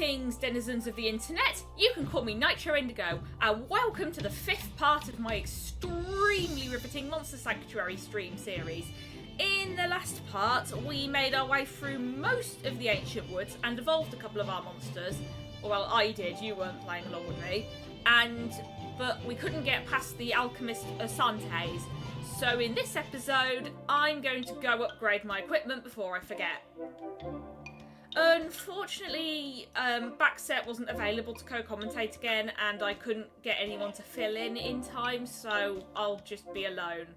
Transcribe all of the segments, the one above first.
Greetings, denizens of the internet. You can call me Nitro Indigo, and welcome to the 5th part of my extremely riveting Monster Sanctuary stream series. In the last part, we made our way through most of the ancient woods and evolved a couple of our monsters. Well, I did, you weren't playing along with me. But we couldn't get past the alchemist Asantes. So in this episode, I'm going to go upgrade my equipment before I forget. Unfortunately, Backset wasn't available to co-commentate again, and I couldn't get anyone to fill in time, so I'll just be alone.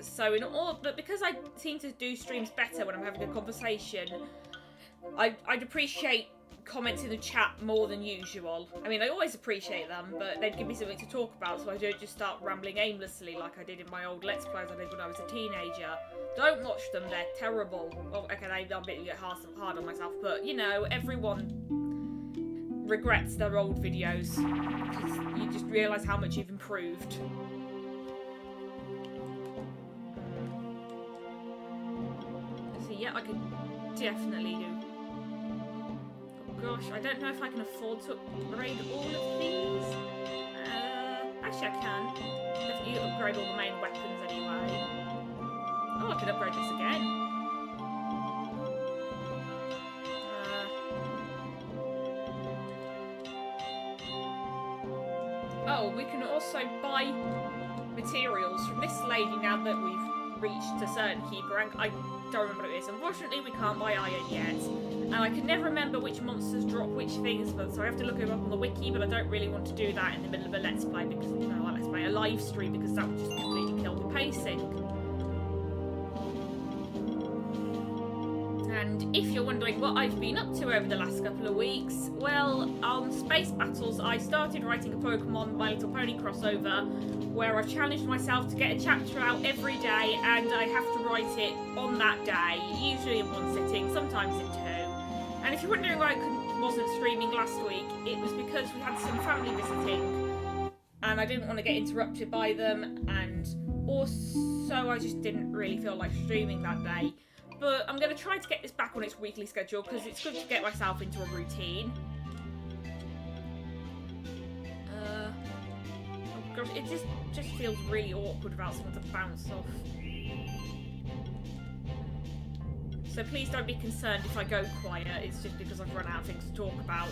So but because I seem to do streams better when I'm having a conversation, I'd appreciate comments in the chat more than usual. I mean, I always appreciate them, but they'd give me something to talk about, so I don't just start rambling aimlessly like I did in my old Let's Plays I did when I was a teenager. Don't watch them, they're terrible. Well, okay, I'm a bit hard on myself, but, you know, everyone regrets their old videos, because you just realise how much you've improved. So, yeah, I could definitely do. Gosh, I don't know if I can afford to upgrade all of these. Actually I can. Definitely upgrade all the main weapons anyway. Oh, I could upgrade this again. Oh, we can also buy materials from this lady now that we've reached a certain keeper rank. I don't remember what it is. Unfortunately, we can't buy iron yet. And I can never remember which monsters drop which things, so I have to look them up on the wiki, but I don't really want to do that in the middle of a Let's Play, because, no, Let's Play, a live stream, because that would just completely kill the pacing. And if you're wondering what I've been up to over the last couple of weeks, well, on Space Battles, I started writing a Pokemon My Little Pony crossover, where I've challenged myself to get a chapter out every day, and I have to write it on that day, usually in one sitting, sometimes in two. And if you're wondering why I wasn't streaming last week, it was because we had some family visiting, and I didn't want to get interrupted by them, and also I just didn't really feel like streaming that day. But I'm going to try to get this back on its weekly schedule, because it's good to get myself into a routine. Oh gosh, it just feels really awkward without someone to bounce off. So please don't be concerned if I go quiet, it's just because I've run out of things to talk about.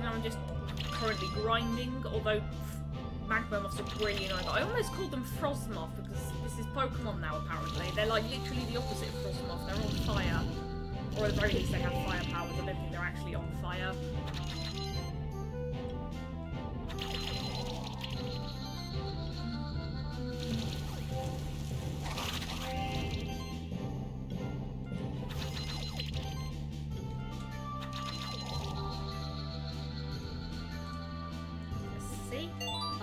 Now I'm just currently grinding, although Magma Moths are really annoying. I almost called them Frostmoth because this is Pokemon now apparently. They're like literally the opposite of Frostmoth, they're on fire. Or at the very least they have fire powers, I don't think they're actually on fire.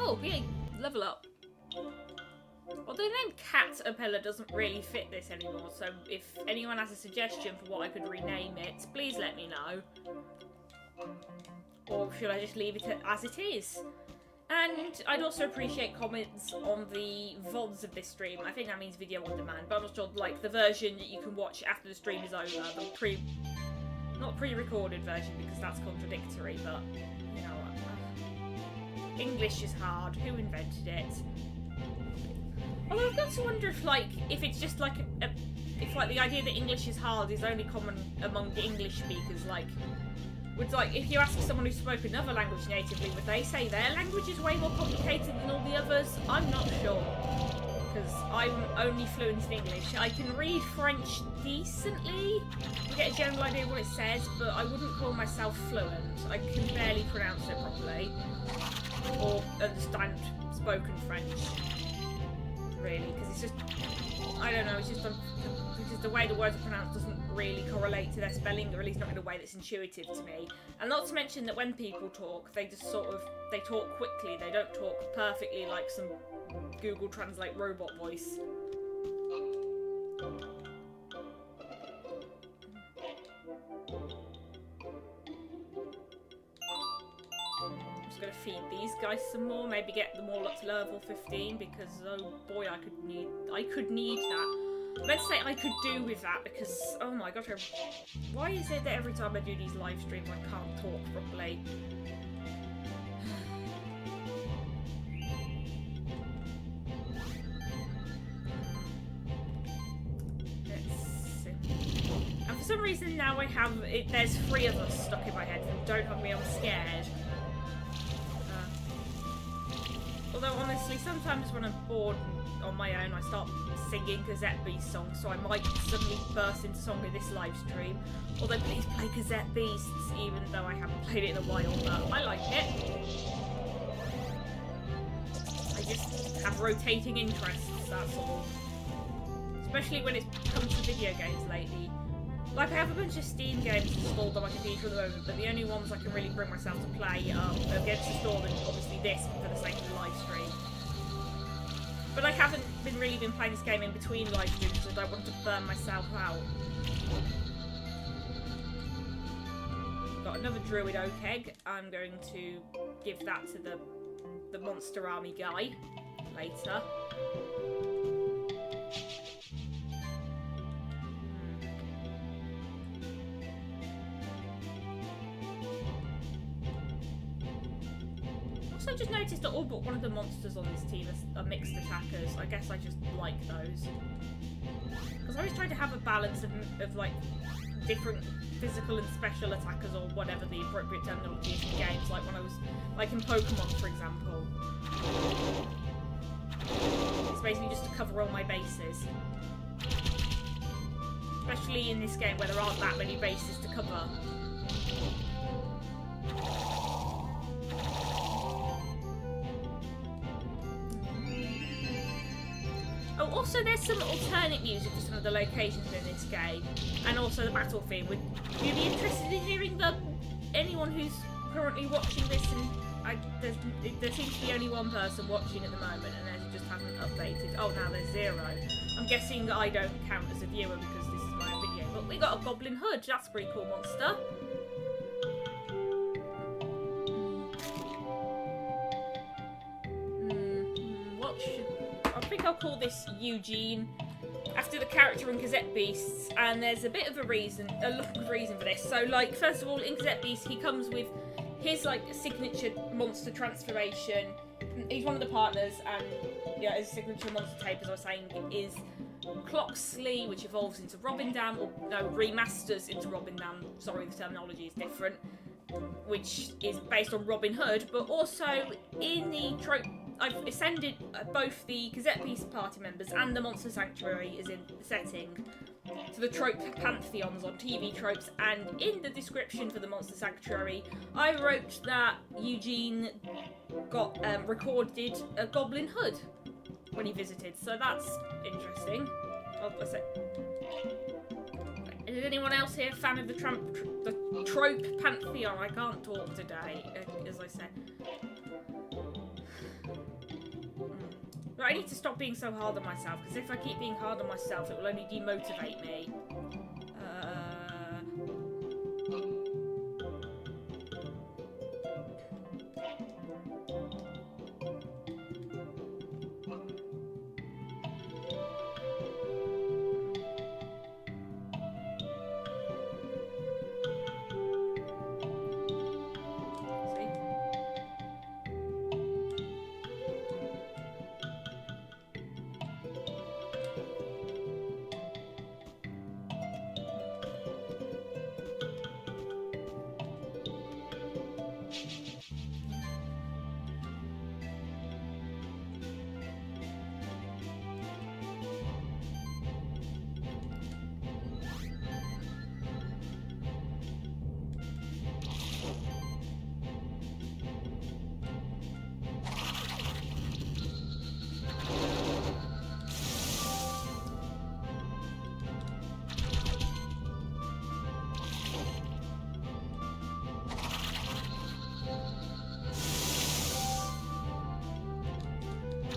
Oh, yeah, level up. Although the name Caterpillar doesn't really fit this anymore, so if anyone has a suggestion for what I could rename it, please let me know. Or should I just leave it as it is? And I'd also appreciate comments on the VODs of this stream. I think that means video on demand, but I'm not sure, like, the version that you can watch after the stream is over. The not pre-recorded version, because that's contradictory, but, you know, English is hard. Who invented it? Although I've got to wonder if it's just like if the idea that English is hard is only common among the English speakers. If you ask someone who spoke another language natively, would they say their language is way more complicated than all the others? I'm not sure, because I'm only fluent in English. I can read French decently to get a general idea of what it says, but I wouldn't call myself fluent. I can barely pronounce it properly. Or understand spoken French, really, because it's just, I don't know, it's just the way the words are pronounced doesn't really correlate to their spelling, or at least not in a way that's intuitive to me. And not to mention that when people talk, they just they talk quickly, they don't talk perfectly like some Google Translate robot voice. feed these guys some more. Maybe get them all up to level 15 because oh boy, I could need that. Let's say I could do with that because oh my gosh, why is it that every time I do these live streams I can't talk properly? For some reason now I have it. There's 3 of us stuck in my head from Don't Hug Me, I'm Scared. Although honestly, sometimes when I'm bored on my own, I start singing Gazette Beast songs, so I might suddenly burst into song in this live stream. Although please play Gazette Beasts, even though I haven't played it in a while, but I like it. I just have rotating interests, that's all. Especially when it comes to video games lately. Like, I have a bunch of Steam games installed on my computer at the moment, but the only ones I can really bring myself to play are Against the Storm and obviously this for the sake of the live stream. But I haven't really been playing this game in between live streams because I don't want to burn myself out. Got another Druid Oak Egg. I'm going to give that to the Monster Army guy later. I just noticed that all but one of the monsters on this team are mixed attackers. I guess I just like those. Because I always try to have a balance of like different physical and special attackers, or whatever the appropriate terminology is in games, like when I was like in Pokemon for example. It's basically just to cover all my bases. Especially in this game where there aren't that many bases to cover. Oh, also there's some alternate music for some of the locations in this game, and also the battle theme. Would you be interested in hearing them? Anyone who's currently watching this, and there seems to be only one person watching at the moment, and theirs just hasn't updated. Oh, now there's 0. I'm guessing I don't count as a viewer because this is my video. But we got a Goblin Hood. That's a pretty cool monster. What should... I think I'll call this Eugene, after the character in Gazette Beasts, and there's a bit of a reason for this. So, like, first of all, in Gazette Beasts, he comes with his, like, signature monster transformation. He's one of the partners, and, yeah, his signature monster tape, as I was saying, is Clocksley, which evolves into Robindam, or, no, remasters into Robindam. Sorry, the terminology is different. Which is based on Robin Hood, but also in the trope, I've ascended both the Gazette Beast party members and the Monster Sanctuary as in the setting to the trope pantheons on TV tropes, and in the description for the Monster Sanctuary I wrote that Eugene got recorded a Goblin Hood when he visited, so that's interesting. Is anyone else here a fan of the trope pantheon? I can't talk today, as I said. But I need to stop being so hard on myself, because if I keep being hard on myself, it will only demotivate me.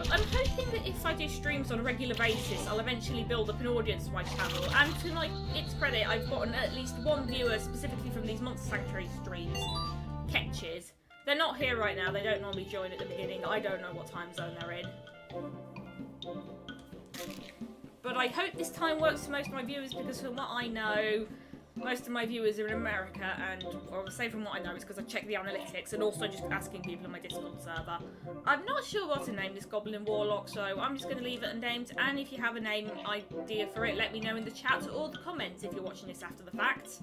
I'm hoping that if I do streams on a regular basis, I'll eventually build up an audience for my channel, and to like its credit, I've gotten at least one viewer specifically from these Monster Sanctuary streams, Ketches, They're not here right now. They don't normally join at the beginning. I don't know what time zone they're in. But I hope this time works for most of my viewers, because from what I know, most of my viewers are in America, and, or I'll say from what I know, it's because I check the analytics, and also just asking people on my Discord server. I'm not sure what to name this Goblin Warlock, so I'm just going to leave it unnamed, and if you have a name idea for it, let me know in the chat or the comments if you're watching this after the fact.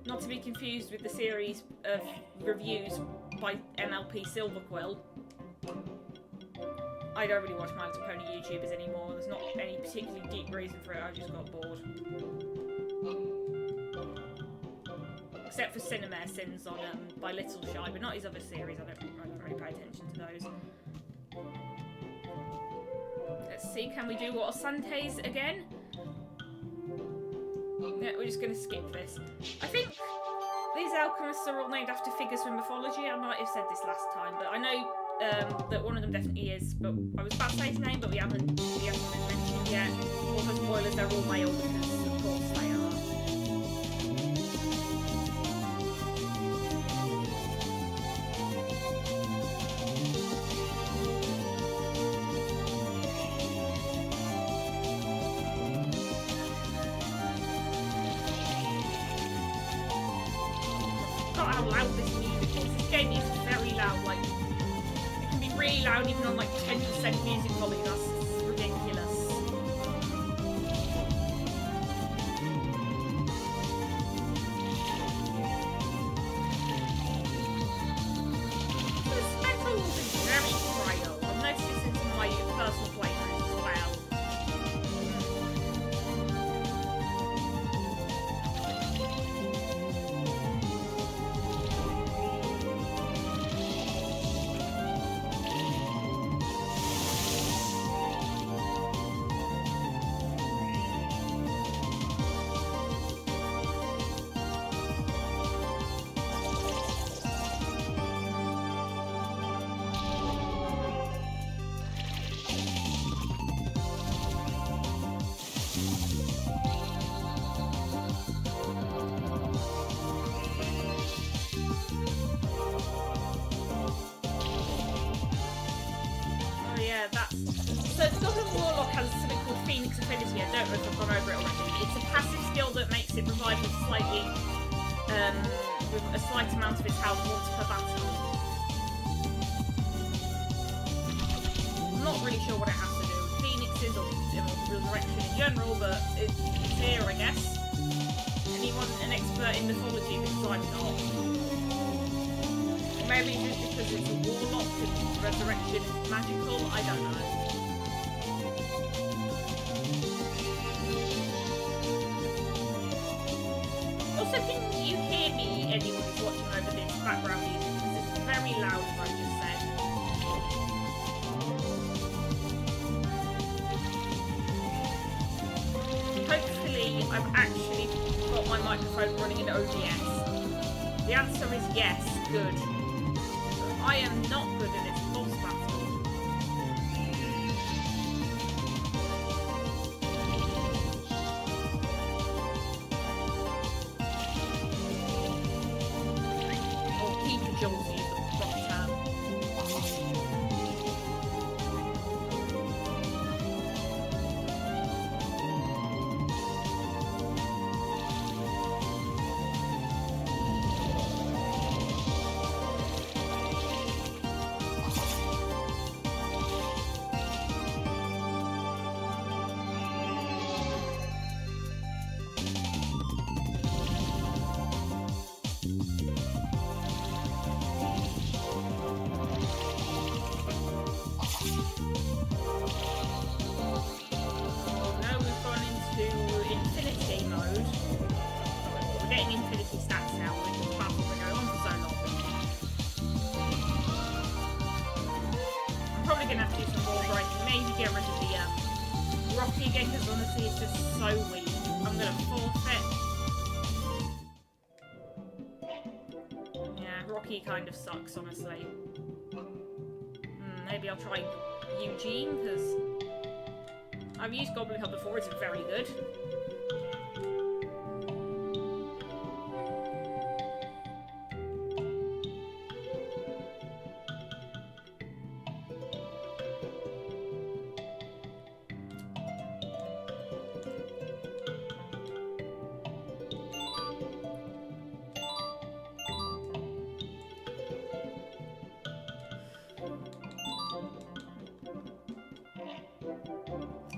Not to be confused with the series of reviews by MLP Silverquill. I don't really watch My Little Pony YouTubers anymore. There's not any particularly deep reason for it. I just got bored. Except for Cinema Sins on by Little Shy, but not his other series. I don't really pay attention to those. Let's see, can we do Water Santes again? Yeah, we're just going to skip this. I think these alchemists are all named after figures from mythology. I might have said this last time, but I know that one of them definitely is. But I was about to say his name, but we haven't mentioned yet. Also, spoilers, they're all male because, of course, they are. How loud this music is. This game is very loud, like, it can be really loud even on like 10% music volume. That's ridiculous. This metal is very frail. I've noticed this in my personal playthroughs as well. So the Goblin Warlock has something called Phoenix Affinity. I don't know if I've gone over it already. It's a passive skill that makes it provide with a slight amount of its health once per battle. I'm not really sure what it has to do with Phoenixes or resurrection in general, but it's here, I guess. Anyone an expert in mythology, because I'm not. Maybe just because it's a warlock and resurrection is magical, I don't know. Also, can you hear me, anyone who's watching over this background music? Because it's very loud, as I just said. Hopefully, I've actually got my microphone running in OBS. The answer is yes, good. I am not good at this boss battle. Or Keeper Jules use the proper term. Again, because honestly it's just so weak. I'm gonna forfeit. Yeah, Rocky kind of sucks, honestly. Maybe I'll try Eugene, because I've used Goblin Hub before, it's very good.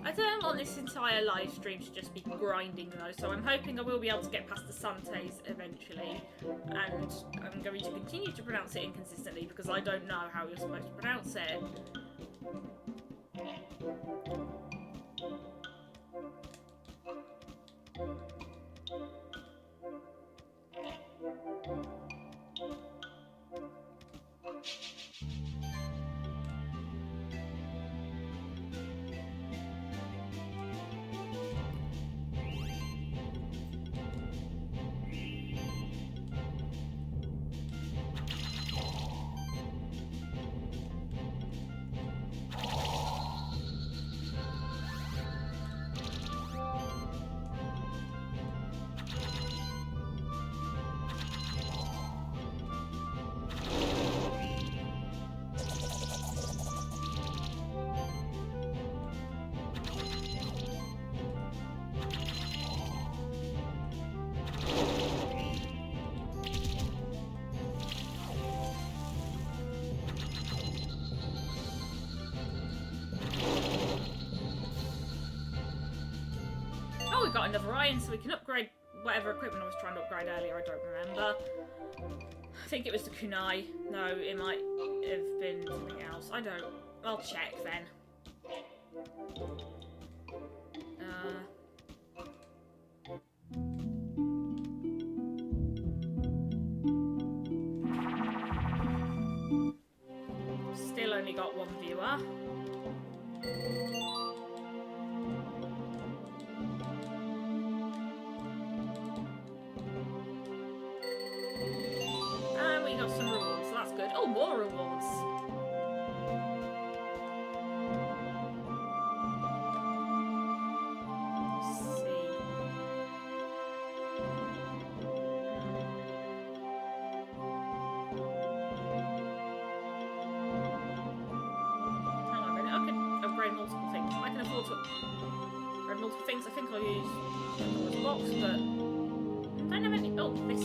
I don't want this entire live stream to just be grinding though, so I'm hoping I will be able to get past the Santes eventually, and I'm going to continue to pronounce it inconsistently because I don't know how you're supposed to pronounce it. We got another iron, so we can upgrade whatever equipment I was trying to upgrade earlier. I don't remember. I think it was the kunai. No, it might have been something else. I don't. I'll check then. Still only got one viewer. Oh, more rewards. Let's see. Hang on a minute. I can upgrade multiple things. I can afford to upgrade multiple things. I think I'll use the box, but I don't have any. Oh, this.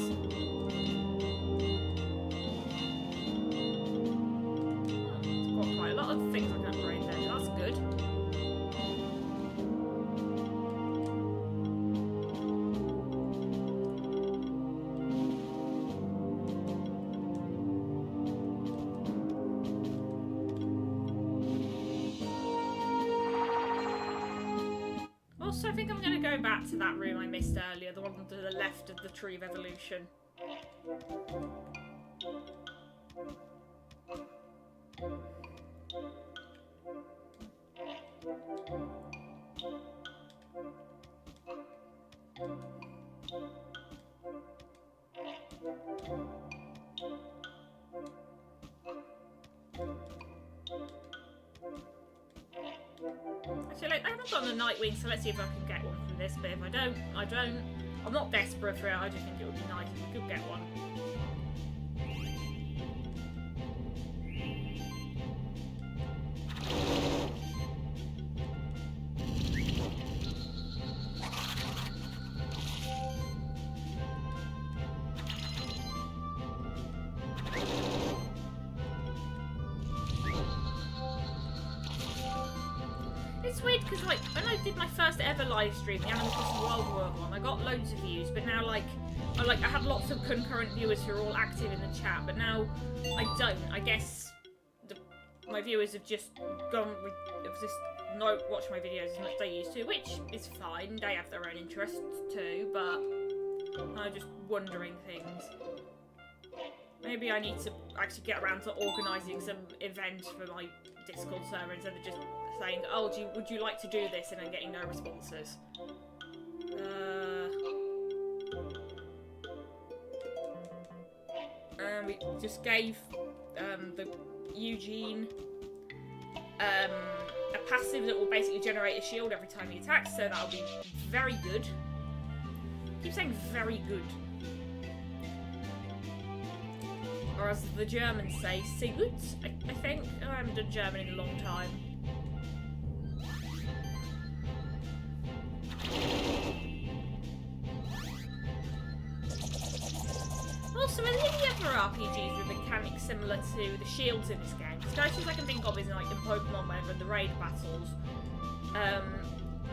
Things I can upgrade then, that's good. Also, I think I'm going to go back to that room I missed earlier, the one to the left of the Tree of Evolution. Actually, like, I haven't gotten a Nightwing, so let's see if I can get one from this, but if I don't, I don't. I'm not desperate for it, I just think it would be nice if we could get one. It's weird because, like, when I did my first ever live stream, the Animal Crossing Wild World one, I got loads of views, but now, like, I had lots of concurrent viewers who are all active in the chat, but now I don't. I guess my viewers have just gone with, have just not watched my videos as much as they used to, which is fine. They have their own interests too, but I'm just wondering things. Maybe I need to actually get around to organising some event for my Discord server instead of just saying, oh, would you like to do this, and then getting no responses. We just gave the Eugene a passive that will basically generate a shield every time he attacks, so that'll be very good. I keep saying very good. Or as the Germans say, sehr gut, I think. Oh, I haven't done German in a long time. Also, are there any other RPGs with mechanics similar to the shields in this game? Because the closest I can think of is like in Pokemon, whenever the raid battles,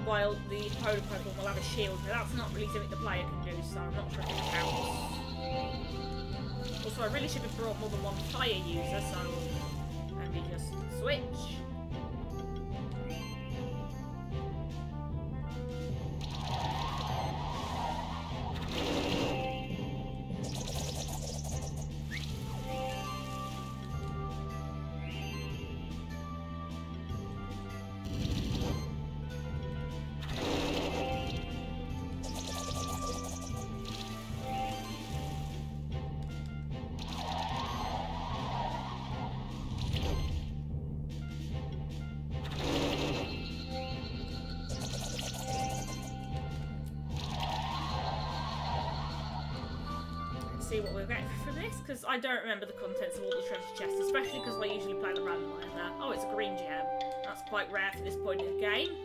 while the opponent Pokemon will have a shield, but that's not really something the player can do, so I'm not sure if it counts. Also, I really should have brought more than one fire user, so maybe just switch. See what we're getting from this, because I don't remember the contents of all the treasure chests, especially because I usually play the randomizer. Oh, it's a green gem. That's quite rare for this point in the game.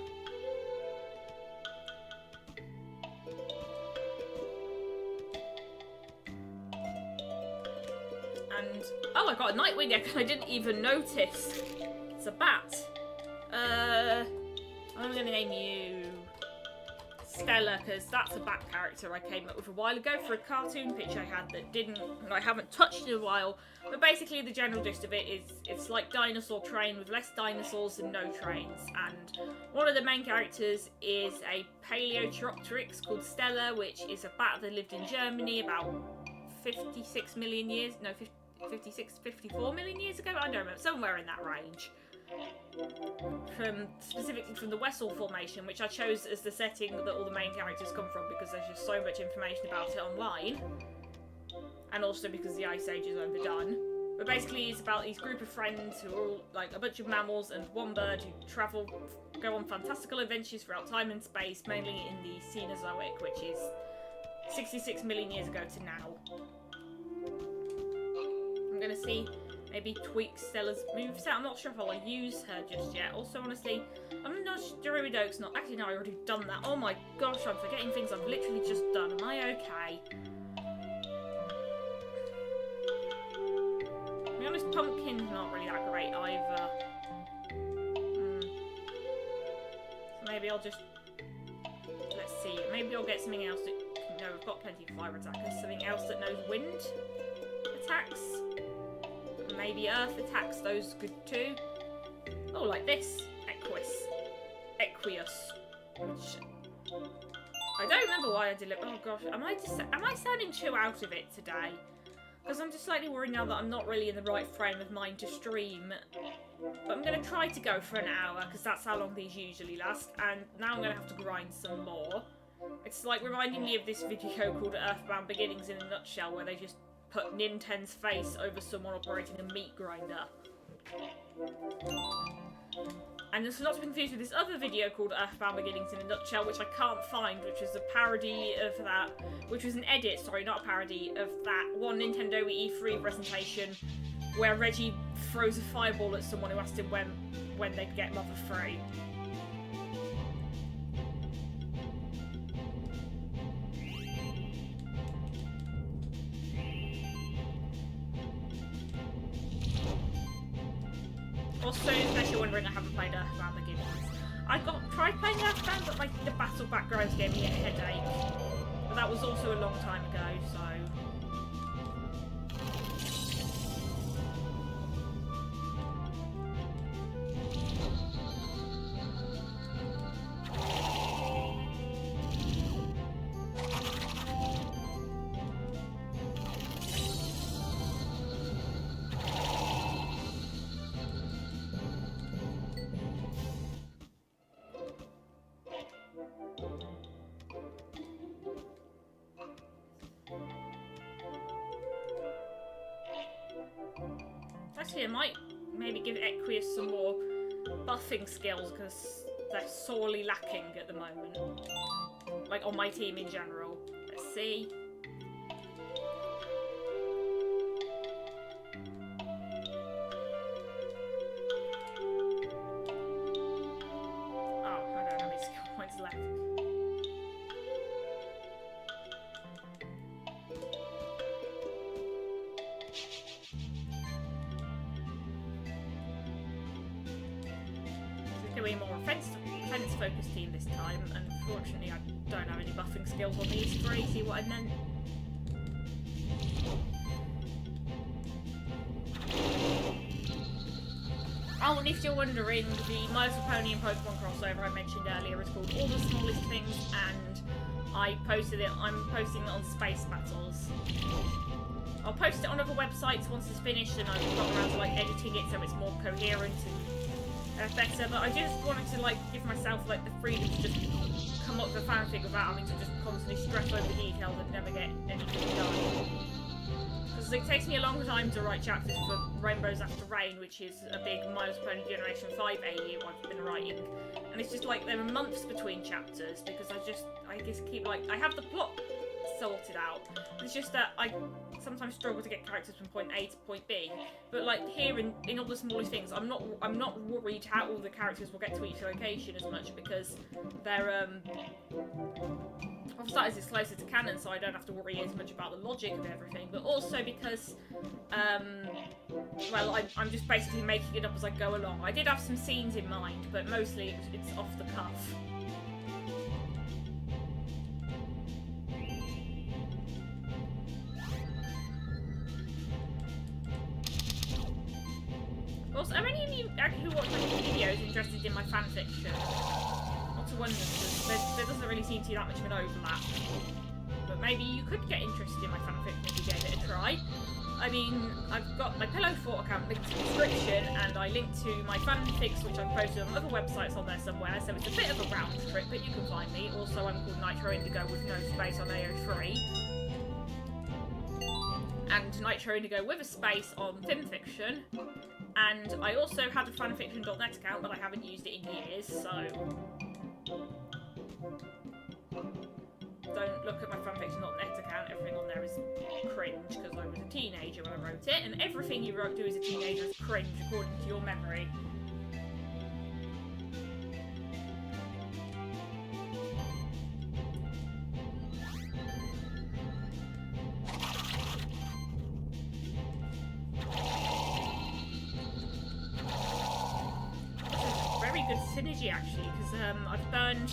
And oh, I got a Nightwing egg and I didn't even notice. It's a bat. I'm gonna name you Stella, because that's a bat character I came up with a while ago for a cartoon pitch I had that I haven't touched in a while. But basically the general gist of it is it's like Dinosaur Train with less dinosaurs and no trains. And one of the main characters is a Paleochiropteryx called Stella, which is a bat that lived in Germany about 56 million years, no, 54 million years ago? I don't remember, somewhere in that range. Specifically from the Wessel Formation, which I chose as the setting that all the main characters come from because there's just so much information about it online, and also because the Ice Age is overdone. But basically it's about these group of friends who are all like a bunch of mammals and one bird who go on fantastical adventures throughout time and space, mainly in the Cenozoic, which is 66 million years ago to now. I'm gonna see maybe tweak Stella's moveset. I'm not sure if I'll use her just yet. Also, honestly, I'm not sure Druidoke's not. Actually, no, I already done that. Oh my gosh, I'm forgetting things I've literally just done. Am I okay? To be honest, Pumpkin's not really that great either. So maybe I'll just. Let's see. Maybe I'll get something else that. No, I've got plenty of fire attackers. Something else that knows wind attacks. Maybe earth attacks, those good too. Oh, like this. Equius. Which I don't remember why I did it. Oh gosh, am I sounding too out of it today? Because I'm just slightly worried now that I'm not really in the right frame of mind to stream. But I'm going to try to go for an hour, because that's how long these usually last. And now I'm going to have to grind some more. It's like reminding me of this video called Earthbound Beginnings in a Nutshell, where they just put Ninten's face over someone operating a meat grinder. And this is not to be confused with this other video called Earthbound Beginnings in a Nutshell, which I can't find, which was a parody of that, which was an edit, sorry, not a parody, of that one Nintendo E3 presentation where Reggie throws a fireball at someone who asked him when they'd get Mother free. Also, in case you're wondering, I haven't played Earthbound Beginnings. I tried playing Earthbound, but the battle backgrounds gave me a headache. But that was also a long time ago, so. Actually, I might maybe give Equius some more buffing skills because they're sorely lacking at the moment. Like, on my team in general. Let's see. Oh, I don't have any skill points left. More offensive defense focused team this time, and unfortunately I don't have any buffing skills on these three. See what I meant? Oh, and if you're wondering, the My Little Pony and Pokemon crossover I mentioned earlier is called All the Smallest Things, and I'm posting it on Space Battles. I'll post it on other websites once it's finished and I've got around to like editing it so it's more coherent and better, but I just wanted to like give myself like the freedom to just come up with a fanfic without having to just constantly stress over details and never get anything done. Because it takes me a long time to write chapters for Rainbows After Rain, which is a big My Little Pony Generation 5 AU I've been writing. And it's just like there are months between chapters because I just keep like, I have the plot sorted out. It's just that I sometimes struggle to get characters from point A to point B. But like here in All the Smallest Things, I'm not worried how all the characters will get to each location as much because they're obviously it's closer to canon, so I don't have to worry as much about the logic of everything. But also because well, I'm just basically making it up as I go along. I did have some scenes in mind, but mostly it's off the cuff. Also, are any of you who watch my videos interested in my fanfiction? Not to wonder, because there doesn't really seem to be that much of an overlap. But maybe you could get interested in my fanfiction if you gave it a try. I mean, I've got my Pillow Fort account linked in the description, and I link to my fanfics, which I've posted on other websites on there somewhere, so it's a bit of a round trip, but you can find me. Also, I'm called Nitro Indigo with no space on AO3. And Nitro Indigo with a space on Finfiction. And I also had a fanfiction.net account, but I haven't used it in years, so don't look at my fanfiction.net account. Everything on there is cringe, because I was a teenager when I wrote it, and everything you do as a teenager is cringe, according to your memory. Synergy actually, because I've burned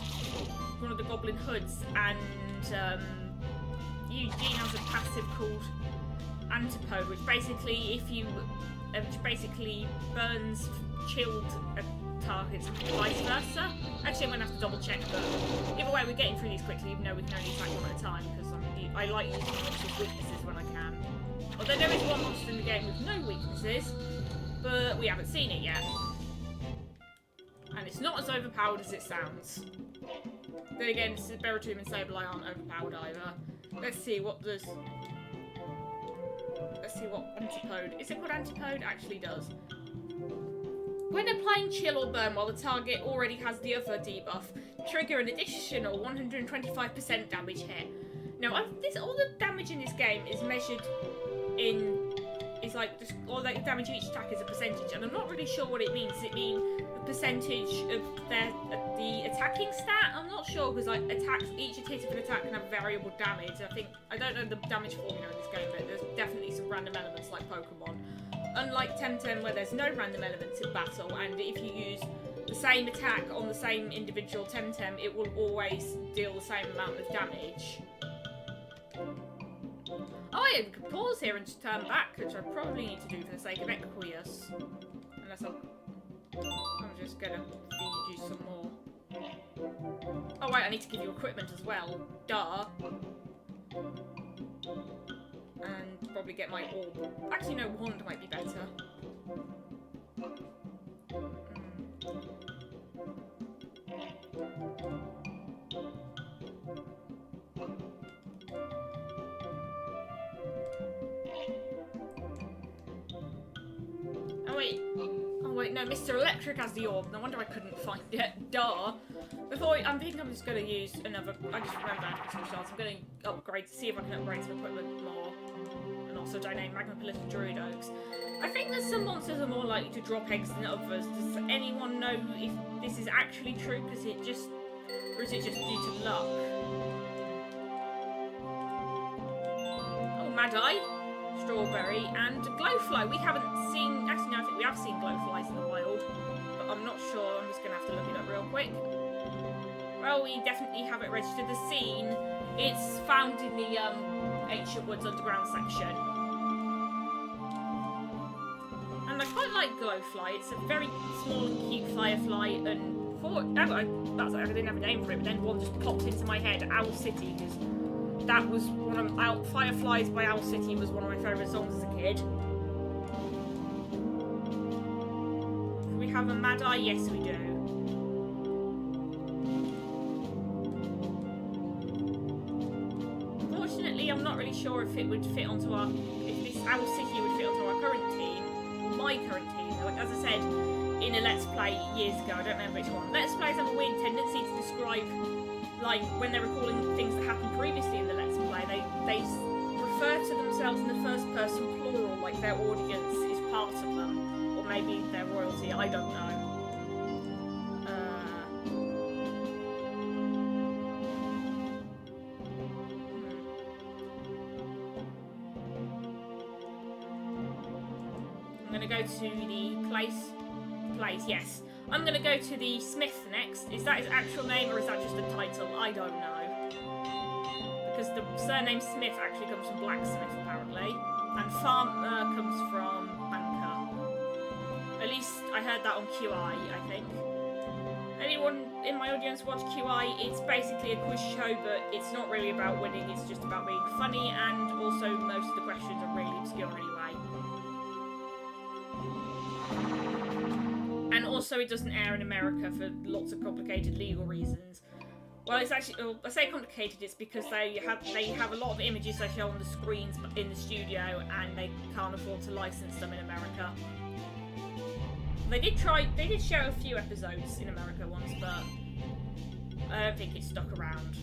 one of the goblin hoods, and Eugene has a passive called Antipode, which basically basically burns chilled targets, vice versa. Actually, I'm gonna have to double check, but either way, we're getting through these quickly, even though we can only attack one at a time, because I like using monsters' weaknesses when I can. Although there is one monster in the game with no weaknesses, but we haven't seen it yet. And it's not as overpowered as it sounds. Then again, Spiritomb and Sableye aren't overpowered either. Let's see what Antipode... Is it what Antipode actually does? When applying Chill or Burn while the target already has the other debuff, trigger an additional 125% damage hit. Now, all the damage in this game is measured in... It's like, or like damage each attack is a percentage, and I'm not really sure what it means. Does it mean the percentage of the attacking stat? I'm not sure, because like each hit of an attack can have variable damage. I don't know the damage formula in this game, but there's definitely some random elements like Pokemon. Unlike Temtem, where there's no random elements in battle, and if you use the same attack on the same individual Temtem, it will always deal the same amount of damage. Oh, I could pause here and just turn back, which I probably need to do for the sake of Equius. Unless I'm just gonna feed you some more. Oh wait, I need to give you equipment as well. Duh. And probably get my orb. Actually, no, wand might be better. Oh wait, no, Mr. Electric has the orb. No wonder I couldn't find it. Duh. I think I'm just going to use another... I just remembered crystal shards. I'm going to upgrade to see if I can upgrade some equipment more. And also donate Magmapilus and Druid Oaks. I think that some monsters are more likely to drop eggs than others. Does anyone know if this is actually true? Or is it just due to luck? Oh, Mad-Eye, Strawberry, and Glowfly. We haven't seen... Actually, no, I think we have seen Glowflies in the wild. But I'm not sure. I'm just going to have to look it up real quick. Well, we definitely have it registered. The scene, it's found in the Ancient Woods Underground section. And I quite like Glowfly. It's a very small and cute firefly, and I didn't have a name for it, but then one just popped into my head, Owl City, because that was one of Fireflies by Owl City was one of my favourite songs as a kid. Do we have a Mad Eye? Yes, we do. Unfortunately, I'm not really sure if it would fit onto if this Owl City would fit onto our current team, or my current team. Like, as I said in a Let's Play years ago, I don't remember which one. Let's Plays have a weird tendency to describe, like, when they're recalling things that happened previously in the Let's Play, they refer to themselves in the first person plural, like their audience is part of them, or maybe their royalty, I don't know. I'm gonna go to the place, yes. I'm gonna go to the Smith next. Is that his actual name or is that just a title? I don't know. Because the surname Smith actually comes from blacksmith, apparently. And farmer comes from banker. At least I heard that on QI, I think. Anyone in my audience watch QI? It's basically a quiz show, but it's not really about winning, it's just about being funny, and also most of the questions are really obscure anyway. And also it doesn't air in America for lots of complicated legal reasons. Well, it's actually, I say complicated, it's because they have a lot of images they show on the screens in the studio and they can't afford to license them in America. They did show a few episodes in America once, but I don't think it stuck around.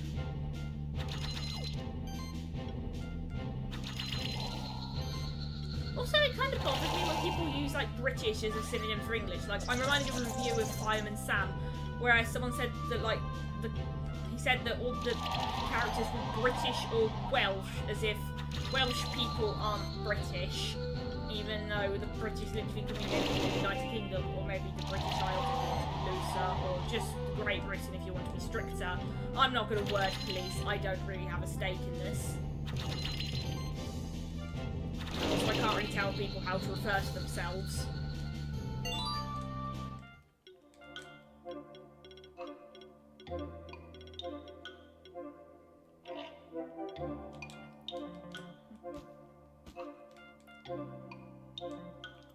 Also, it kind of bothers me when people use, like, British as a synonym for English. Like, I'm reminded of a review of Fireman Sam, where someone said that, like, he said that all the characters were British or Welsh, as if Welsh people aren't British, even though the British literally communicate with the United Kingdom, or maybe the British Isles if you want to be looser, or just Great Britain if you want to be stricter. I'm not going to word police, I don't really have a stake in this. Also, I can't really tell people how to refer to themselves.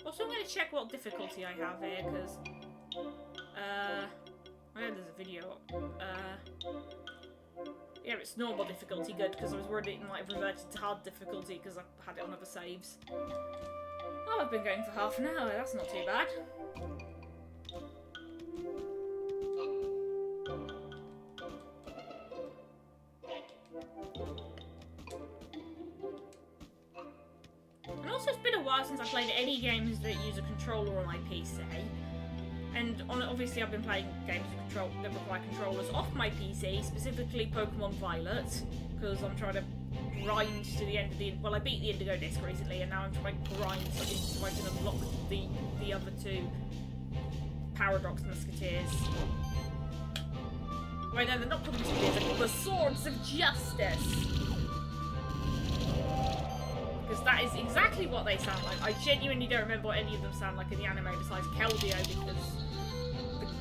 Also, I'm going to check what difficulty I have here, because I know there's a video up. Yeah, it's normal difficulty, good, because I was worried it might have reverted to hard difficulty because I had it on other saves. Oh, I've been going for half an hour, that's not too bad. And also, it's been a while since I've played any games that use a controller on my PC. And obviously I've been playing games that require controllers off my PC, specifically Pokemon Violet, because I'm trying to grind to the end of the... Well, I beat the Indigo disc recently, and now I'm trying to grind so I can unlock the other two Paradox Musketeers. Wait, no, they're not called Musketeers, they're called the Swords of Justice! Because that is exactly what they sound like. I genuinely don't remember what any of them sound like in the anime besides Keldeo, because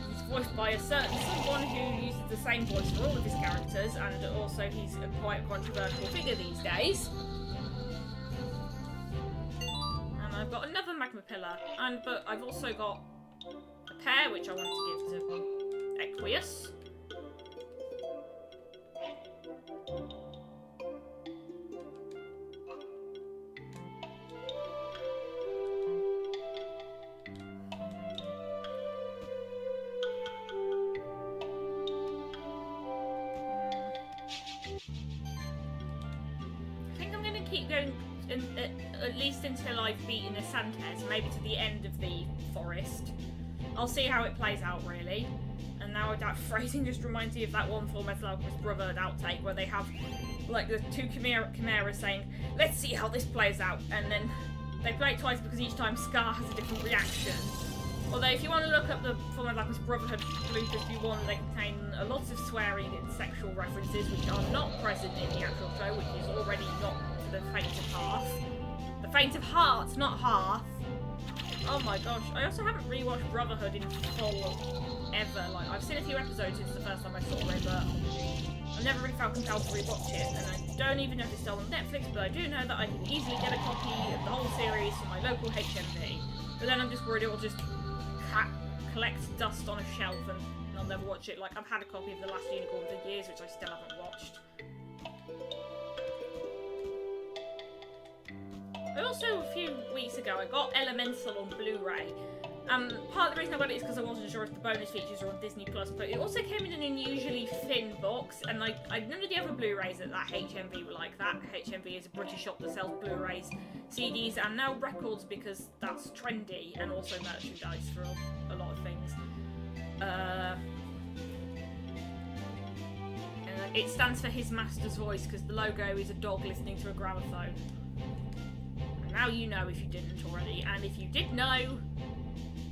he's voiced by someone who uses the same voice for all of his characters, and also he's a quite controversial figure these days. And I've got another Magma Pillar, but I've also got a pair which I want to give to Equius. Keep going at least until I've beaten the Santes, maybe to the end of the forest. I'll see how it plays out, really. And now that phrasing just reminds me of that one Full Metal Alchemist Brotherhood outtake where they have, like, the two chimeras saying, "Let's see how this plays out," and then they play it twice because each time Scar has a different reaction. Although, if you want to look up the Full Metal Alchemist Brotherhood bloopers, if you want, they contain a lot of swearing and sexual references which are not present in the actual show, which is already not for the faint of heart. The faint of heart, not hearth. Oh my gosh, I also haven't rewatched Brotherhood in full ever. Like, I've seen a few episodes since the first time I saw it, but I've never really felt compelled to rewatch it, and I don't even know if it's still on Netflix, but I do know that I can easily get a copy of the whole series from my local HMV. But then I'm just worried it will just collect dust on a shelf and I'll never watch it. Like, I've had a copy of The Last Unicorn for years, which I still haven't watched. I also, a few weeks ago, I got Elemental on Blu-ray. Part of the reason I got it is because I wasn't sure if the bonus features were on Disney+, but it also came in an unusually thin box, and none of the other Blu-rays at that HMV were like that. HMV is a British shop that sells Blu-rays, CDs, and now records because that's trendy, and also merchandise for a lot of things. It stands for His Master's Voice because the logo is a dog listening to a gramophone. And now you know if you didn't already, and if you did know,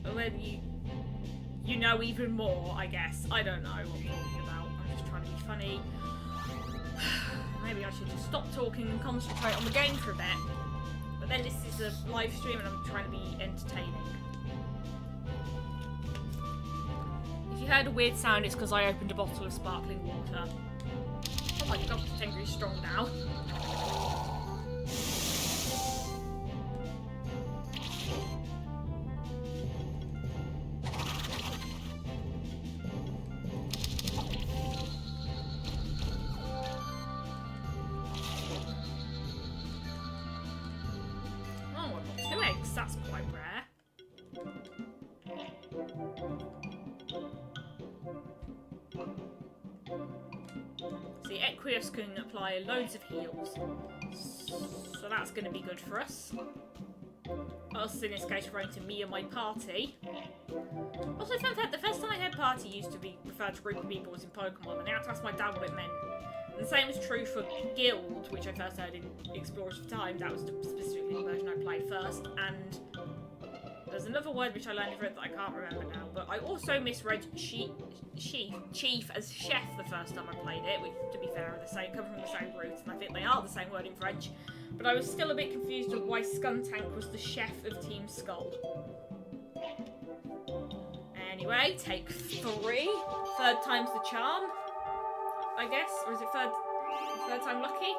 well, you know even more, I guess. I don't know what I'm talking about. I'm just trying to be funny. Maybe I should just stop talking and concentrate on the game for a bit. But then this is a live stream and I'm trying to be entertaining. If you heard a weird sound, it's because I opened a bottle of sparkling water. Oh my god, it's 10 degrees strong now. That's quite rare. See, Equius can apply loads of heals, so that's going to be good for us. Us, in this case, referring to me and my party. Also, fun fact, the first time I heard party used to be referred to a group of people was in Pokemon, and I had to ask my dad what it meant. And the same was true for Guild, which I first heard in Explorers of Time. That was specifically the version I played first. And there's another word which I learned for it that I can't remember now. But I also misread chief as chef the first time I played it, which, to be fair, are the same, come from the same root, and I think they are the same word in French. But I was still a bit confused of why Skuntank was the chef of Team Skull. Anyway, take 3. Third time's the charm, I guess, or is it third time lucky?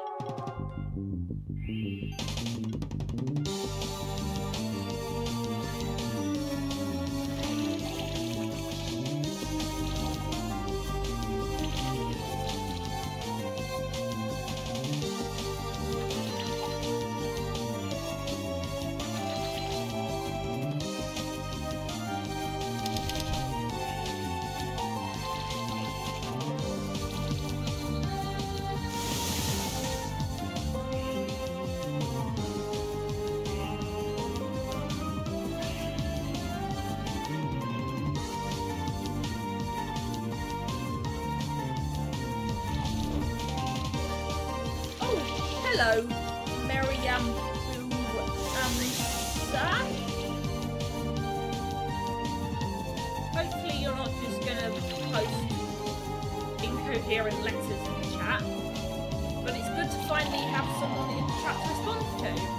Hello, Miriam Hopefully you're not just gonna post incoherent letters in the chat, but it's good to finally have someone in the chat to respond to.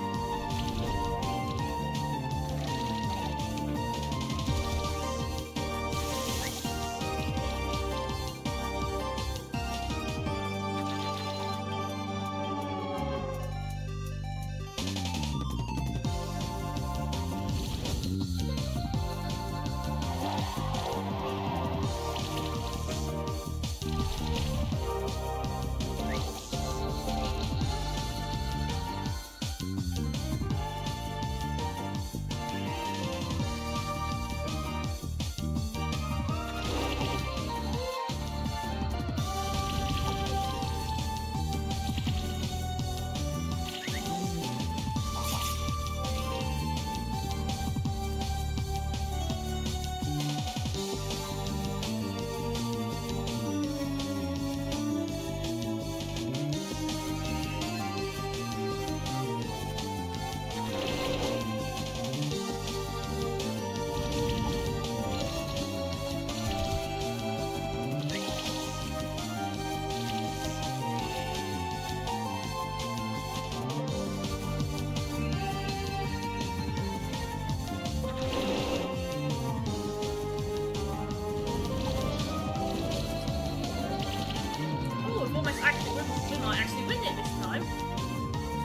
almost actually, we might actually win it this time.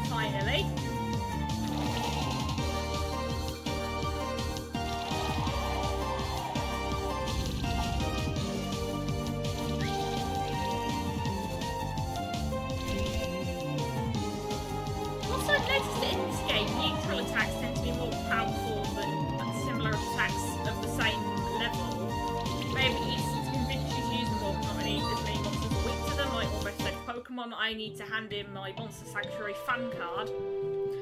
Finally. Also, I've noticed that in this game, neutral attacks tend to be more powerful than similar attacks of the same level. Maybe it's to convince you to use them more, because not as many monsters are weak to them. Like almost like Pokemon, I need to hand in my Monster Sanctuary fan card.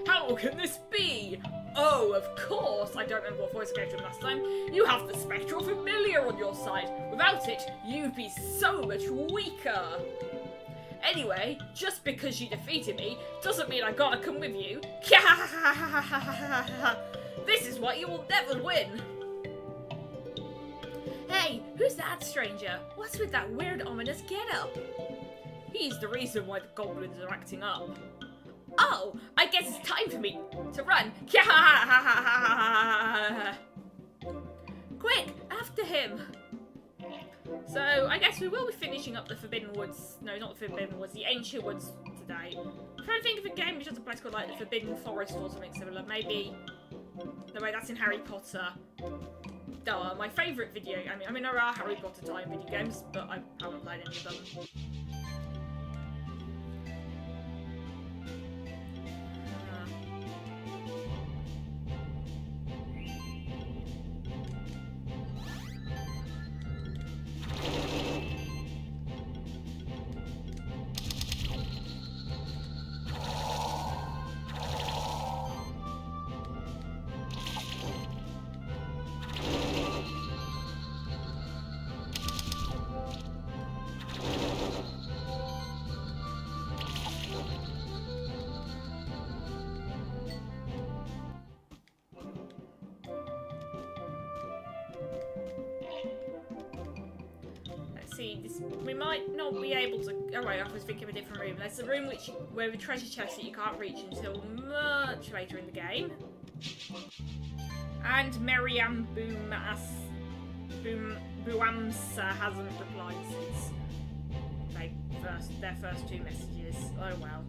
How can this be? Oh, of course! I don't remember what voice I gave to him last time. You have the Spectral Familiar on your side. Without it, you'd be so much weaker. Anyway, just because you defeated me doesn't mean I gotta come with you. This is why you will never win. Hey, who's that stranger? What's with that weird ominous getup? He's the reason why the goblins are acting up. Oh, I guess it's time for me to run. Quick, after him. So, I guess we will be finishing up the Forbidden Woods. No, not the Forbidden Woods, the Ancient Woods today. I'm trying to think of a game which has a place called like the Forbidden Forest or something similar. Maybe. No, wait, that's in Harry Potter. Duh, my favourite video. I mean, there are Harry Potter time video games, but I haven't played any of them. We might not be able to. Oh wait, I was thinking of a different room. There's a room where the treasure chest that you can't reach until much later in the game. And Miriam Buamsa hasn't replied since their first two messages. Oh well.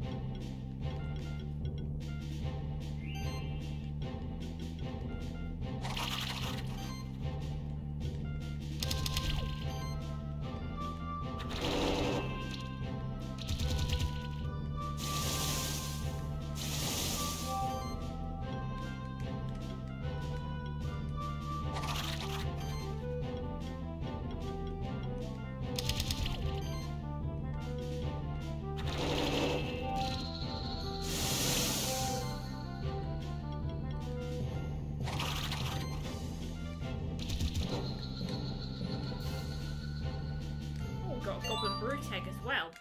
As well.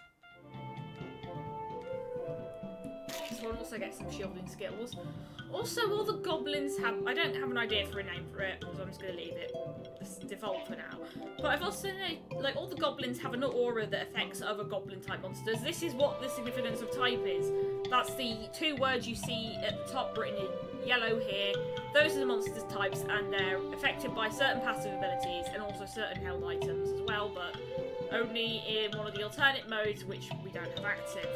This one also gets some shielding skills. Also, all the goblins have. I don't have an idea for a name for it, so I'm just going to leave it as default for now. But I've also like all the goblins have an aura that affects other goblin type monsters. This is what the significance of type is. That's the two words you see at the top written in yellow here. Those are the monsters' types, and they're affected by certain passive abilities and also certain held items as well, but only in one of the alternate modes, which we don't have active.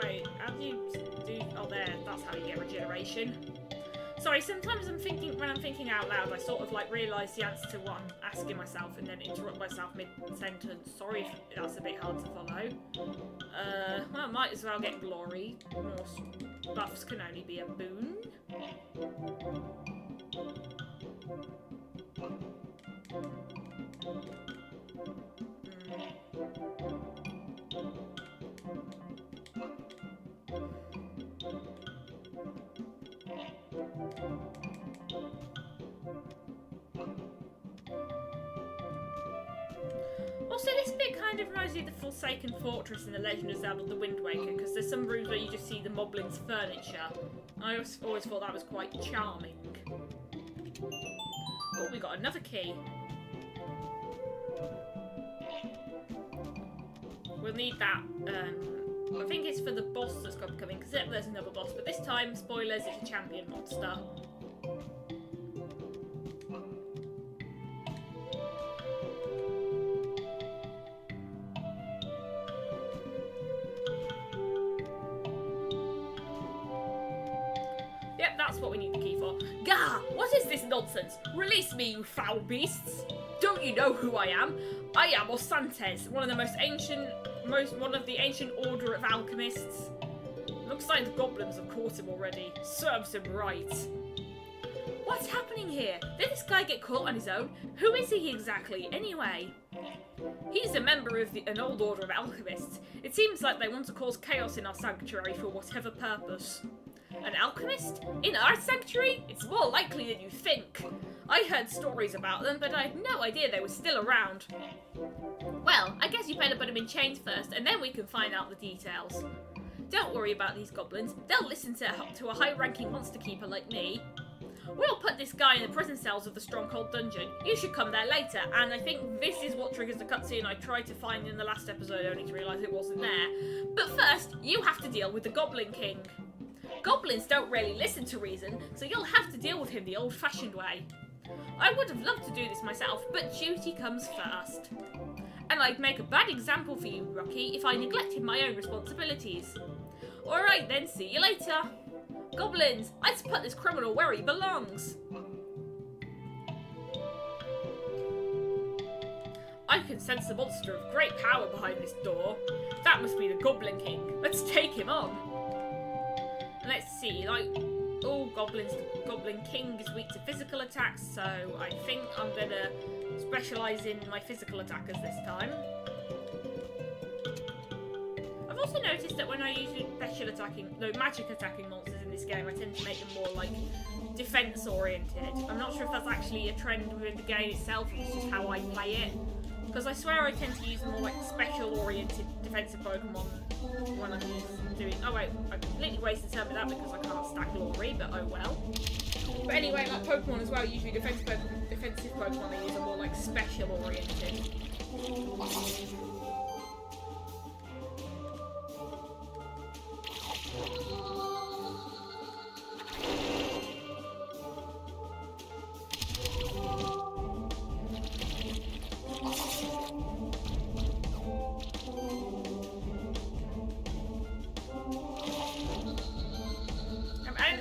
Wait, how do you do... Oh, there, that's how you get regeneration. Sorry, sometimes when I'm thinking out loud, I sort of like realise the answer to what I'm asking myself and then interrupt myself mid-sentence. Sorry if that's a bit hard to follow. Well, I might as well get glory. More buffs can only be a boon. Also, this bit kind of reminds me of the Forsaken Fortress in The Legend of Zelda the Wind Waker, because there's some rooms where you just see the moblins' furniture. I always thought that was quite charming. Oh, we got another key. We'll need that. I think it's for the boss that's got to come in, because there's another boss, but this time, spoilers, it's a champion monster. That's what we need the key for. Gah! What is this nonsense? Release me, you foul beasts! Don't you know who I am? I am Osantes, one of the ancient order of alchemists. Looks like the goblins have caught him already. Serves him right. What's happening here? Did this guy get caught on his own? Who is he exactly, anyway? He's a member of an old order of alchemists. It seems like they want to cause chaos in our sanctuary for whatever purpose. An alchemist? In our sanctuary? It's more likely than you think. I heard stories about them, but I had no idea they were still around. Well, I guess you better put them in chains first, and then we can find out the details. Don't worry about these goblins. They'll listen to a high-ranking monster keeper like me. We'll put this guy in the prison cells of the Stronghold Dungeon. You should come there later, and I think this is what triggers the cutscene I tried to find in the last episode, only to realise it wasn't there. But first, you have to deal with the Goblin King. Goblins don't really listen to reason, so you'll have to deal with him the old-fashioned way. I would have loved to do this myself, but duty comes first. And I'd make a bad example for you, Rocky, if I neglected my own responsibilities. Alright then, see you later. Goblins, let's put this criminal where he belongs. I can sense a monster of great power behind this door. That must be the Goblin King. Let's take him on. And let's see, like all goblins, the Goblin King is weak to physical attacks, so I think I'm gonna specialise in my physical attackers this time. I've also noticed that when I use magic attacking monsters in this game, I tend to make them more like defense oriented. I'm not sure if that's actually a trend within the game itself, or it's just how I play it. Because I swear I tend to use more like special oriented defensive Pokemon when I'm doing. Oh wait, I completely wasted some of that because I can't stack glory, but oh well. But anyway, like Pokemon as well, usually defensive Pokemon I use are more like special oriented.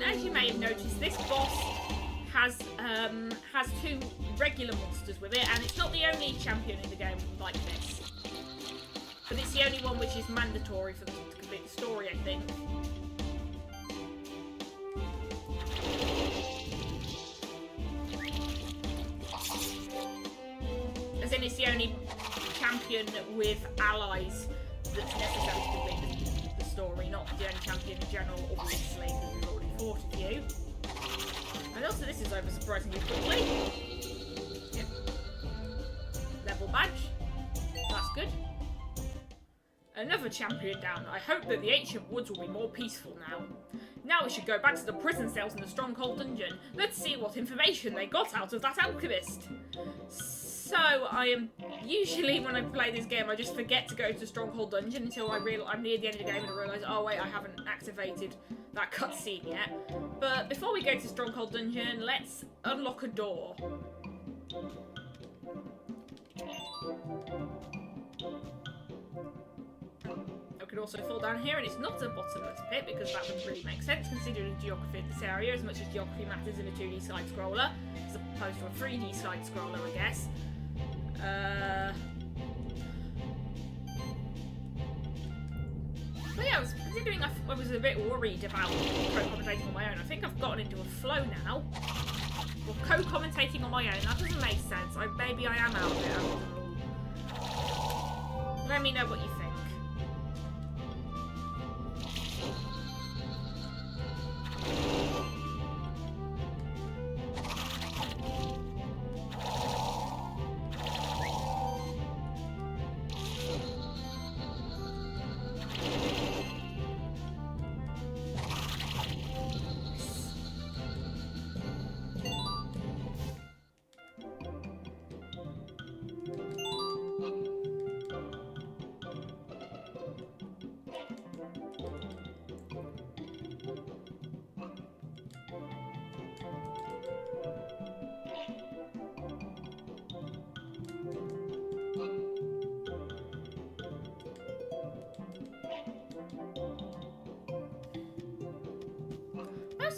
As you may have noticed, this boss has two regular monsters with it, and it's not the only champion in the game like this. But it's the only one which is mandatory for to complete the story, I think. As in, it's the only champion with allies that's necessary to complete the story, not the only champion in general, obviously, because we've already fought a few. And also, this is over surprisingly quickly. Yep. Level badge. That's good. Another champion down. I hope that the ancient woods will be more peaceful now. Now we should go back to the prison cells in the Stronghold Dungeon. Let's see what information they got out of that alchemist. So, I am usually, when I play this game, I just forget to go to Stronghold Dungeon until I'm near the end of the game and I realise, oh wait, I haven't activated that cutscene yet. But before we go to Stronghold Dungeon, let's unlock a door. I could also fall down here, and it's not a bottomless pit, because that would really make sense considering the geography of this area, as much as geography matters in a 2D side-scroller, as opposed to a 3D side-scroller, I guess. But yeah, considering I was a bit worried about co-commentating on my own, I think I've gotten into a flow now. Well, co-commentating on my own, that doesn't make sense. Maybe I am out of it after all. Let me know what you think.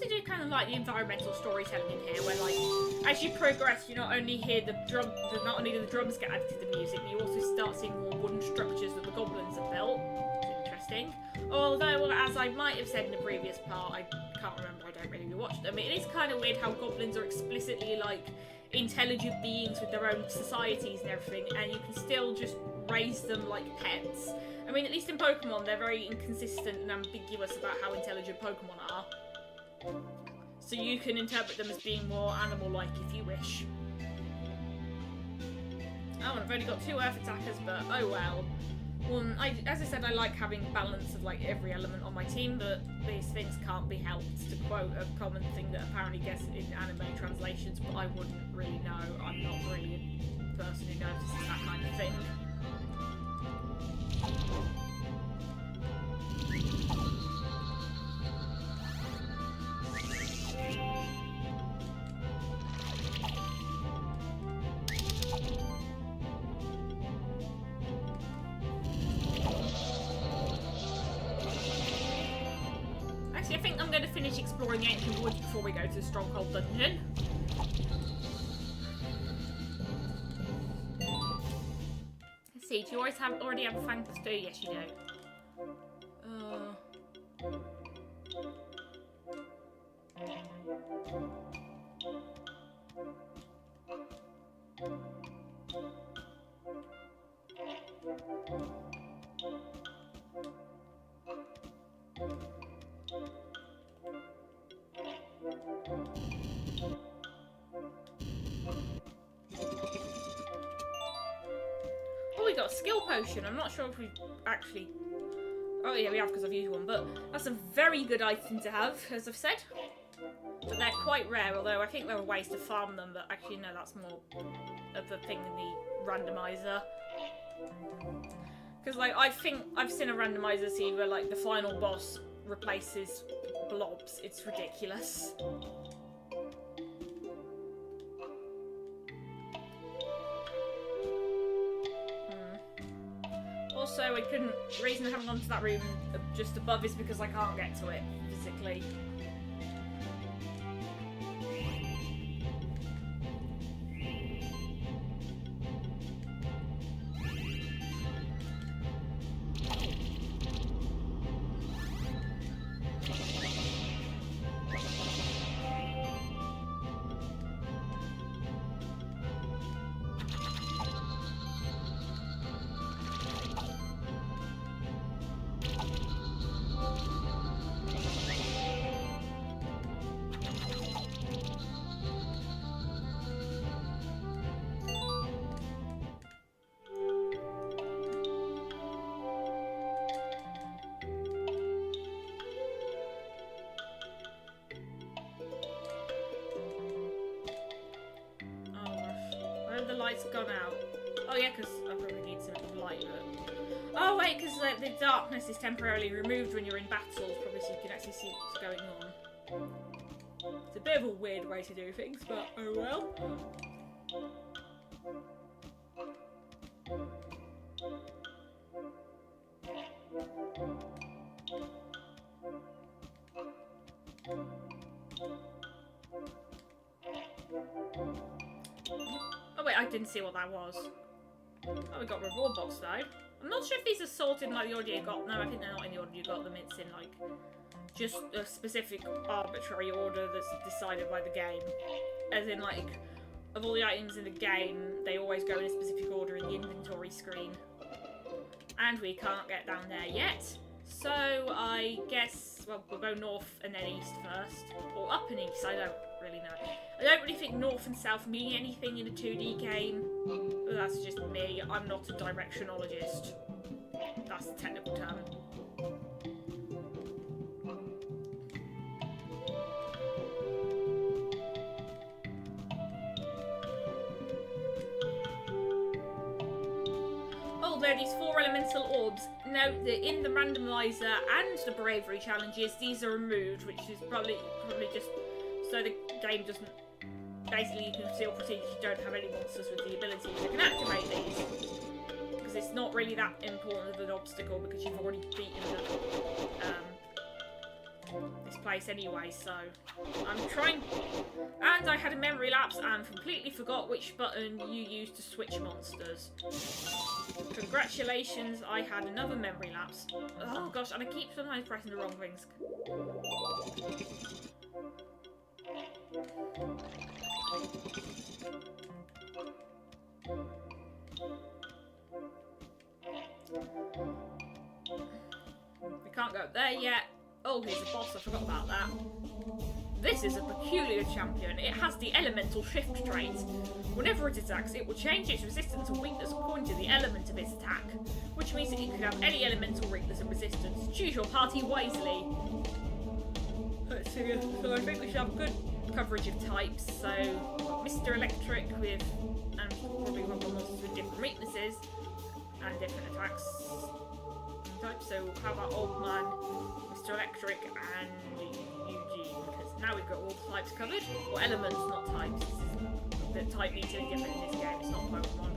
also do kind of like the environmental storytelling in here, where like as you progress, you not only hear not only do the drums get added to the music, but you also start seeing more wooden structures that the goblins have built. It's interesting. Although, as I might have said in the previous part, I can't remember. I don't really watch them. It is kind of weird how goblins are explicitly like intelligent beings with their own societies and everything, and you can still just raise them like pets. I mean, at least in Pokemon, they're very inconsistent and ambiguous about how intelligent Pokemon are. So you can interpret them as being more animal-like if you wish. Oh, and I've only got 2 Earth attackers, but oh well. As I said, I like having balance of like every element on my team, but these things can't be helped, to quote a common thing that apparently gets in anime translations, but I wouldn't really know. I'm not really a person who notices that kind of thing. Actually, I think I'm going to finish exploring the ancient woods before we go to the Stronghold dungeon. Let's see, do you already have a Fang plus 2? Yes, you do. Oh, we got a skill potion. I'm not sure if we actually... Oh yeah, we have because I've used one, but that's a very good item to have, as I've said. But they're quite rare, although I think there are ways to farm them, but actually no, that's more of the thing in the randomizer. Because like, I think I've seen a randomizer see where like the final boss replaces blobs. It's ridiculous. Also, I couldn't. The reason I haven't gone to that room just above is because I can't get to it physically. Light's gone out. Oh yeah, because I probably need some light. But... Oh wait, because the darkness is temporarily removed when you're in battles, probably so you can actually see what's going on. It's a bit of a weird way to do things, but oh well. Oh wait, I didn't see what that was. Oh, we got a reward box though. I'm not sure if these are sorted in like the order you got. No, I think they're not in the order you got them. It's in like just a specific arbitrary order that's decided by the game. As in like, of all the items in the game, they always go in a specific order in the inventory screen. And we can't get down there yet. So I guess, well, we'll go north and then east first. Or up and east, I don't really know. I don't really think north and south mean anything in a 2D game. But that's just me. I'm not a directionologist. That's the technical term. Although these 4 elemental orbs, note that in the randomizer and the bravery challenges, these are removed, which is probably just so the game doesn't. Basically, you can still proceed if you don't have any monsters with the ability that can activate these, because it's not really that important of an obstacle because you've already beaten this place anyway, so I'm trying. And I had a memory lapse and completely forgot which button you use to switch monsters. Congratulations, I had another memory lapse. Oh gosh, and I keep sometimes pressing the wrong things. We can't go up there yet. Oh, here's a boss, I forgot about that. This is a peculiar champion. It has the elemental shift trait. Whenever it attacks, it will change its resistance and weakness according to the element of its attack, which means that you can have any elemental weakness and resistance. Choose your party wisely. Let's see, so I think we should have good coverage of types. So, Mr. Electric with, and probably one more monsters with different weaknesses and different attacks. Types. So how about Old Man, Mr. Electric, and Eugene? Because now we've got all the types covered. Or elements, not types. The type needs to be different in this game. It's not Pokemon.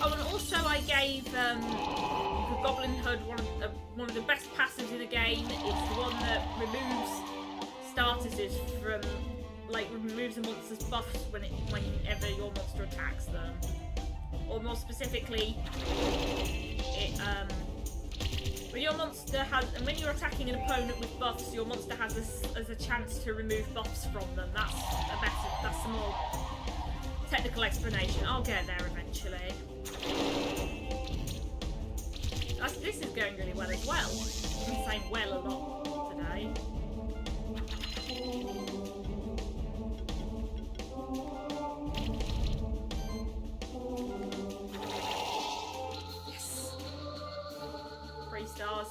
Oh, and also I gave the Goblin Hood one of the best passives in the game. It's the one that removes statuses from, like, removes a monster's buffs whenever your monster attacks them. Or more specifically, it when your monster has, and when you're attacking an opponent with buffs, your monster has a chance to remove buffs from them. That's a more technical explanation. I'll get there eventually. This is going really well as well. I've been saying well a lot today. Yes! 3 stars.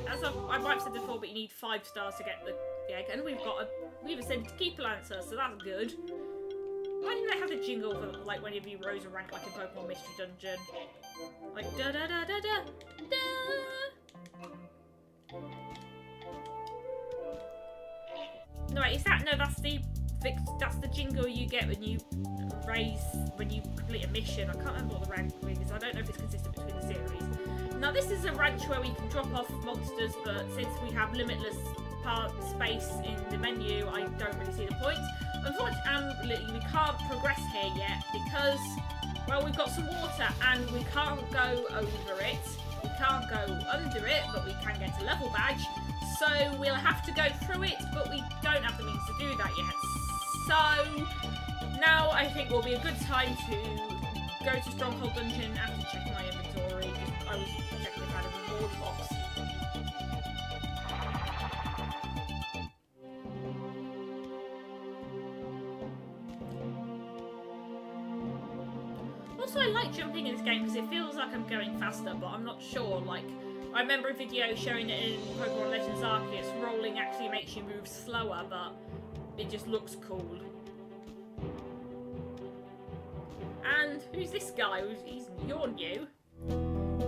As I might have said before, but you need 5 stars to get the egg. And we've ascended to Keeper Lancer, so that's good. Why didn't they have the jingle for, like, whenever you rose a rank, like in Pokemon Mystery Dungeon? Like, da da da da da da. No, wait, is that? No, that's the jingle you get when you complete a mission. I can't remember what the rank is. I don't know if it's consistent between the series. Now, this is a ranch where we can drop off monsters, but since we have limitless space in the menu, I don't really see the point. Unfortunately, we can't progress here yet because, well, we've got some water and we can't go over it. We can't go under it, but we can get a level badge. So we'll have to go through it, but we don't have the means to do that yet. So now I think will be a good time to go to Stronghold Dungeon after checking my inventory. I was checking if I had a reward box. Also, I like jumping in this game because it feels like I'm going faster, but I'm not sure. Like, I remember a video showing it in Pokemon Legends Arceus. Rolling actually makes you move slower, but it just looks cool. And who's this guy? You're new.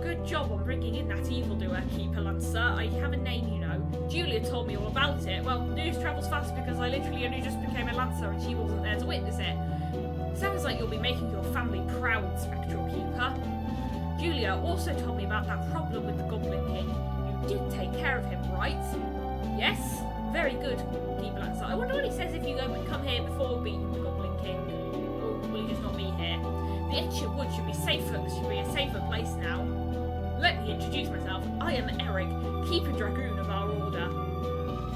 Good job on bringing in that evildoer, Keeper Lancer. I have a name, you know. Julia told me all about it. Well, news travels fast because I literally only just became a Lancer and she wasn't there to witness it. Sounds like you'll be making your family proud, Spectral Keeper. Julia also told me about that problem with the Goblin King. You did take care of him, right? Yes? Very good, Keeper Lancer. I wonder what he says if you come here before beating the Goblin King. Or will he just not be here? The ancient wood should be a safer place now. Let me introduce myself. I am Eric, Keeper Dragoon of our order.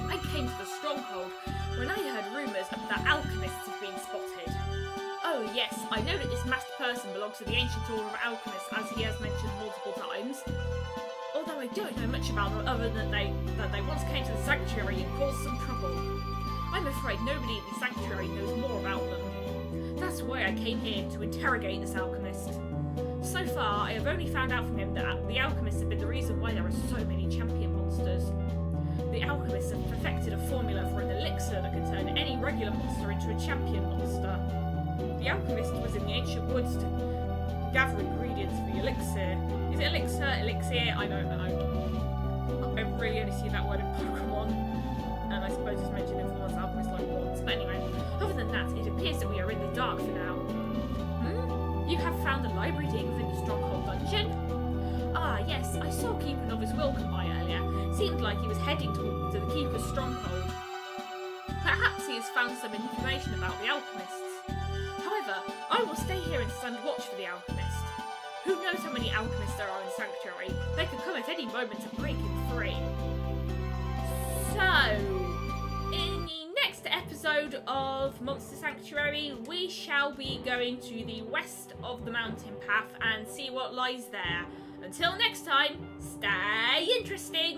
I came to the Stronghold when I heard rumours that alchemists have been spotted. Oh yes, I know that this masked person belongs to the ancient order of alchemists, as he has mentioned multiple times. Although I don't know much about them other than that they once came to the sanctuary and caused some trouble. I'm afraid nobody in the sanctuary knows more about them. That's why I came here to interrogate this alchemist. So far, I have only found out from him that the alchemists have been the reason why there are so many champion monsters. The alchemists have perfected a formula for an elixir that can turn any regular monster into a champion monster. The alchemist was in the ancient woods gather ingredients for the elixir. Is it elixir? Elixir? I don't know. I really only see that word in Pokemon. And I suppose it's mentioned in Florence Alchemist like once. But anyway, other than that, it appears that we are in the dark for now. You have found the library dig within the Stronghold dungeon? Ah, yes, I saw Keeper Novice Will come by earlier. Seemed like he was heading to the Keeper's Stronghold. Perhaps he has found some information about the alchemists. However, I will stay here and stand watch for the alchemist. Who knows how many alchemists there are in Sanctuary? They could come at any moment to break him free. So, in the next episode of Monster Sanctuary, we shall be going to the west of the mountain path and see what lies there. Until next time, stay interesting!